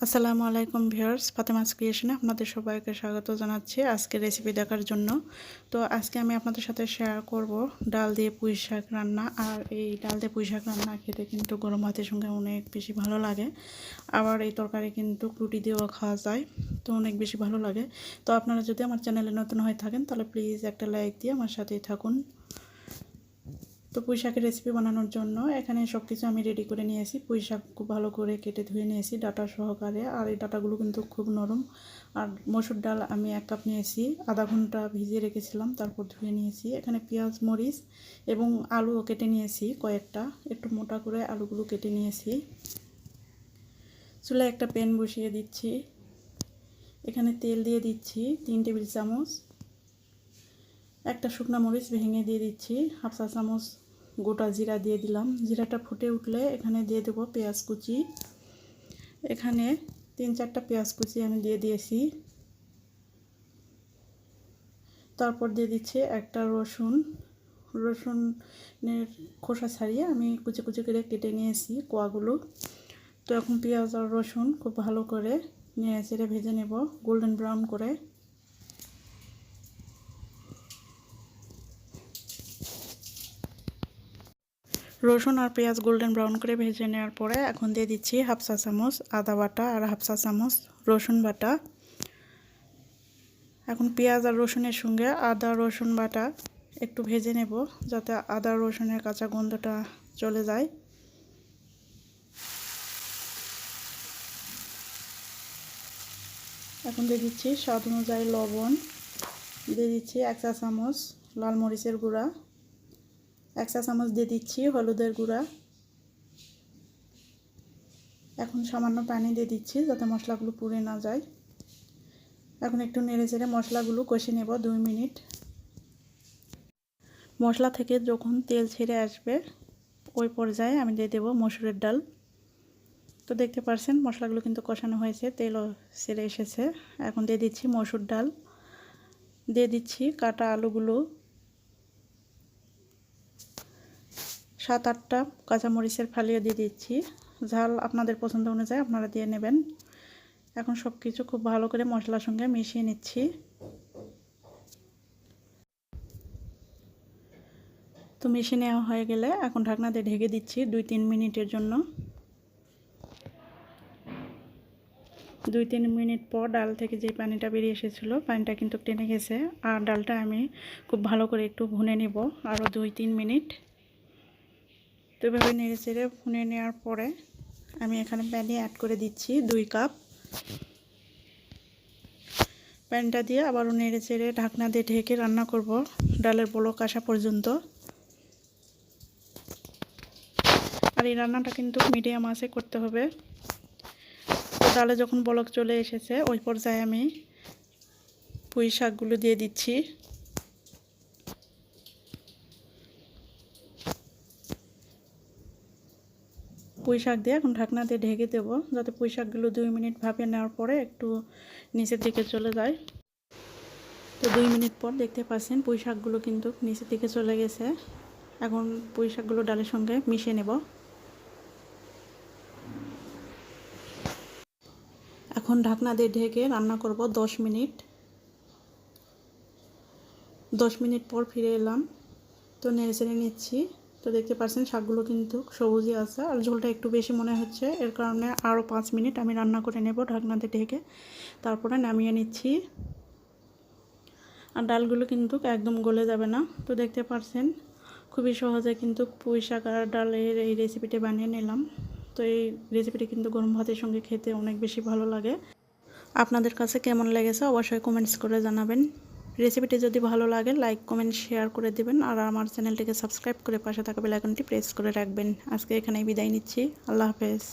আসসালামু আলাইকুম ভিউয়ার্স, ফাতেমাস ক্রিয়েশনে আপনাদের সবাইকে স্বাগত জানাচ্ছি আজকে রেসিপি দেখার জন্য। তো আজকে আমি আপনাদের সাথে শেয়ার করব ডাল দিয়ে পুঁই শাক রান্না। আর এই ডাল দিয়ে পুঁই শাক রান্না খেতে কিন্তু গরম ভাতের সঙ্গে অনেক বেশি ভালো লাগে। আবার এই তরকারি কিন্তু রুটি দিয়েও খাওয়া যায়, তো অনেক বেশি ভালো লাগে। তো আপনারা যদি আমার চ্যানেলে নতুন হয়ে থাকেন তাহলে প্লিজ একটা লাইক দিয়ে আমার সাথেই থাকুন। তো পুঁই শাকের রেসিপি বানানোর জন্য এখানে সব কিছু আমি রেডি করে নিয়েছি। পুঁই শাক খুব ভালো করে কেটে ধুয়ে নিয়েছি ডাটা সহকারে, আর এই ডাটাগুলো কিন্তু খুব নরম। আর মসুর ডাল আমি 1 কাপ নিয়েছি, আধা ঘন্টা ভিজিয়ে রেখেছিলাম, তারপর ধুয়ে নিয়েছি। এখানে পেঁয়াজ মরিচ এবং আলুও কেটে নিয়েছি কয়েকটা, একটু মোটা করে আলুগুলো কেটে নিয়েছি। চুলায় একটা প্যান বসিয়ে দিচ্ছি, এখানে তেল দিয়ে দিচ্ছি 3 টেবিল চামচ। একটা শুকনো মরিচ ভেঙে দিয়ে দিচ্ছি, হাফ চা চামচ গোটা জিরা দিয়ে দিলাম। জিরাটা ফুটে উঠলে এখানে দিয়ে দেবো পেঁয়াজ কুচি। এখানে 3-4টা পেঁয়াজ কুচি আমি দিয়ে দিয়েছি। তারপর দিয়ে দিচ্ছি একটা রসুনের খোসা ছাড়িয়ে আমি কুচি কুচি করে কেটে নিয়েছি কোয়াগুলো। তো এখন পেঁয়াজ আর রসুন খুব ভালো করে নেড়ে চেড়ে ভেজে নেব গোল্ডেন ব্রাউন করে। রসুন আর পেঁয়াজ গোল্ডেন ব্রাউন করে ভেজে নেওয়ার পরে এখন দিয়ে দিচ্ছি হাফ চা চামচ আদা বাটা আর হাফ চা চামচ রসুন বাটা। এখন পেঁয়াজ আর রসুনের সঙ্গে আদা রসুন বাটা একটু ভেজে নেব, যাতে আদা রসুনের কাঁচা গন্ধটা চলে যায়। এখন দিয়ে দিচ্ছি স্বাদ অনুযায়ী লবণ, দিয়ে দিচ্ছি 1 চা চামচ লাল মরিচের গুঁড়া, 1 চা চামচ দিয়ে দিচ্ছি হলুদের গুঁড়া। এখন সামান্য পানি দিয়ে দিচ্ছি যাতে মশলাগুলো পুড়ে না যায়। এখন একটু নেড়ে চেড়ে মশলাগুলো কষে নেব 2 মিনিট। মশলা থেকে যখন তেল ছেড়ে আসবে ওই পর্যায়ে আমি দিয়ে দেব মসুরের ডাল। তো দেখতে পাচ্ছেন মশলাগুলো কিন্তু কষানো হয়েছে, তেলও ছেড়ে এসেছে। এখন দিয়ে দিচ্ছি মসুর ডাল, দিয়ে দিচ্ছি কাটা আলুগুলো, 7-8টা কাঁচামরিচের ফালিও দিয়ে দিচ্ছি। ঝাল আপনাদের পছন্দ অনুযায়ী আপনারা দিয়ে নেবেন। এখন সব কিছু খুব ভালো করে মশলার সঙ্গে মিশিয়ে নিচ্ছি। তো মিশিয়ে নেওয়া হয়ে গেলে এখন ঢাকনা দিয়ে ঢেকে দিচ্ছি 2-3 মিনিটের জন্য। 2-3 মিনিট পর ডাল থেকে যে পানিটা বেরিয়ে এসেছিল পানিটা কিন্তু টেনে গেছে। আর ডালটা আমি খুব ভালো করে একটু ভুনে নেব আরও 2-3 মিনিট। তো এভাবে নেড়ে চেড়ে ভুনে নেওয়ার পরে আমি এখানে পানি অ্যাড করে দিচ্ছি 2 কাপ। প্যানটা দিয়ে আবারও নেড়ে চেড়ে ঢাকনা দিয়ে ঢেকে রান্না করব ডালের বলক আসা পর্যন্ত। আর এই রান্নাটা কিন্তু মিডিয়াম আঁচে করতে হবে। তো ডালে যখন বলক চলে এসেছে ওই পর্যায়ে আমি পুঁই শাকগুলো দিয়ে দিচ্ছি। পুঁই শাক দিয়ে এখন ঢাকনা দিয়ে ঢেকে দেবো যাতে পুঁই শাকগুলো 2 মিনিট ভাপিয়ে নেওয়ার পরে একটু নিচের দিকে চলে যায়। তো 2 মিনিট পর দেখতে পাচ্ছেন পুঁই শাকগুলো কিন্তু নিচের দিকে চলে গেছে। এখন পুঁই শাকগুলো ডালের সঙ্গে মিশিয়ে নেব। এখন ঢাকনা দিয়ে ঢেকে রান্না করব 10 মিনিট। 10 মিনিট পর ফিরে এলাম, তো নেড়ে চেড়ে নিচ্ছি। তো দেখতে পাচ্ছেন শাকগুলো কিন্তু সবুজই আছে, আর ঝোলটা একটু বেশি মনে হচ্ছে, এর কারণে আরও 5 মিনিট আমি রান্না করে নেব ঢাকনা দিয়ে ঢেকে, তারপরে নামিয়ে নিচ্ছি। আর ডালগুলো কিন্তু একদম গলে যাবে না। তো দেখতে পাচ্ছেন খুবই সহজে কিন্তু পুঁই শাক আর ডালের এই রেসিপিটি বানিয়ে নিলাম। তো এই রেসিপিটি কিন্তু গরম ভাতের সঙ্গে খেতে অনেক বেশি ভালো লাগে। আপনাদের কাছে কেমন লেগেছে অবশ্যই কমেন্টস করে জানাবেন। রেসিপিটি যদি ভালো লাগে লাইক কমেন্ট শেয়ার করে দেবেন, আর আমার চ্যানেলটিকে সাবস্ক্রাইব করে পাশে থাকা বেল আইকনটি প্রেস করে রাখবেন। আজকে এখানেই বিদায় নিচ্ছি, আল্লাহ হাফেজ।